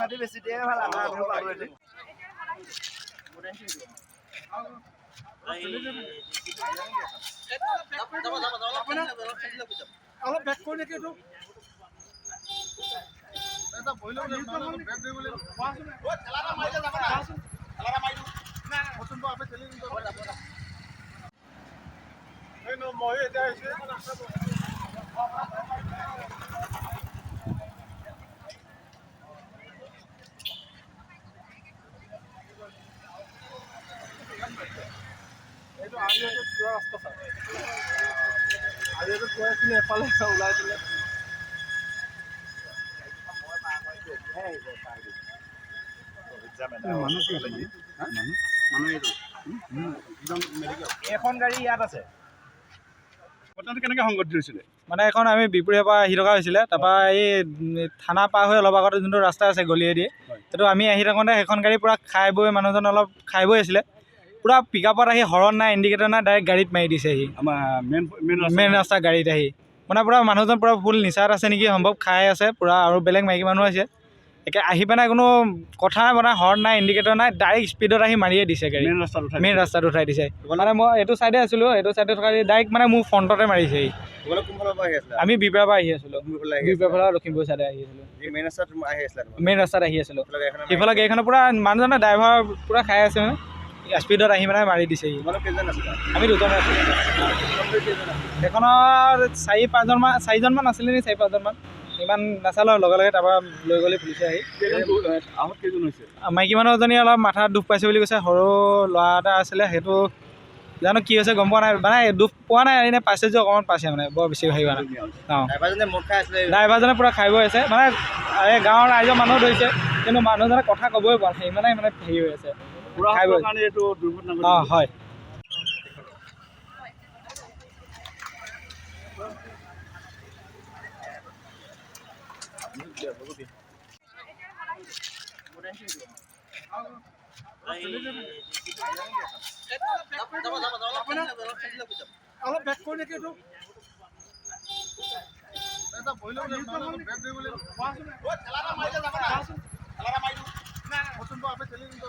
মাটি বেছি দিয়ে ভাল অলপ বেক কৰি নেকি এইটো এটা বইল বেক ধৰিবলৈ খেলাটা মাৰিলে যাব না খেলাটা মাৰি দিও না বচন আপে খেলি দিব এই নো মই এটা আছে এইটো আলিয়াটো পুৰা ৰাস্তা চাই আলিয়াটো পুৰা ছিল এফালে ওলাই দিলে এখন গাড়ী ইয়াত আছে কেনেকৈ সংগত ধৰিছিলে মানে এখন আমি বিপুৰীয়াৰ পৰা আহি থকা হৈছিলে তাৰপৰা এই থানা পাৰ হৈ অলপ আগতে যোনটো ৰাস্তা আছে গলিয়েদি সেইটো আমি আহি থাকোঁতে সেইখন গাড়ী পূৰা খাই বৈ মানুহজন অলপ খাই বৈ আছিলে পূৰা পিক আপত আহি হৰণ নাই ইণ্ডিকেটৰ নাই ডাইৰেক্ট গাড়ীত মাৰি দিছে আহি আমাৰ মেইন ৰাস্তা গাড়ীত আহি মানে পূৰা মানুহজন পূৰা ফুল নিচাত আছে নেকি সম্ভৱ খাই আছে পূৰা আৰু বেলেগ মাইকী মানুহ আছে একে আহি পেলাই কোনো কথা নাই বনাই হৰ্ণ নাই ইণ্ডিকেটৰ নাই ডাইৰেক্ট স্পীডত আহি মাৰিয়ে দিছে গাড়ী মেইন ৰাস্তাত উঠাই দিছে মানে মই এইটো চাইডে আছিলোঁ এইটো চাইডে থকা ডাইৰেক্ট মানে মোৰ ফ্ৰণ্টতে মাৰিছে আমি বিপৰাৰ পৰা আহি আছিলোঁ বিপৰাৰ পৰা লখিমপুৰ চাইডে আহি আছিলোঁ মেইন ৰাস্তাত আহি আছিলোঁ সিফালে গাড়ীখনৰ পূৰা মানুহজনে ড্ৰাইভাৰ পূৰা খাই আছে মানে স্পীডত আহি মানে মাৰি দিছে আমি দুজনে আছিলোঁ সেইখনত চাৰিজনমান আছিলে নি 4-5জনমান ইমান নাচালোঁ লগে লগে তাৰপৰা লৈ গ'লে পুলিচে আহি আহত কেইজন হৈছে মাইকী মানুহজনী অলপ মাথাত দুখ পাইছে বুলি কৈছে সৰু ল'ৰা এটা আছিলে সেইটো জানো কি হৈছে গম পোৱা নাই মানে দুখ পোৱা নাই এনেই পাইছে যে অকণমান পাইছে মানে বৰ বেছি হেৰি হোৱা নাই অঁ ড্ৰাইভাৰজনে পূৰা খাই বৈ আছে মানে এই গাঁৱৰ ৰাইজৰ মানুহ ধৰিছে কিন্তু মানুহজনে কথা ক'বই পৰা নাই ইমানে মানে হেৰি হৈ আছে খাই বৈ অঁ হয় অলপ বেক কৰি নেকি এইটো এটা বইল বেক ধৰিবলৈ খেলাটা মাৰিলে যাব না খেলাটা মাৰি দিও না বচন আপে খেলি দিব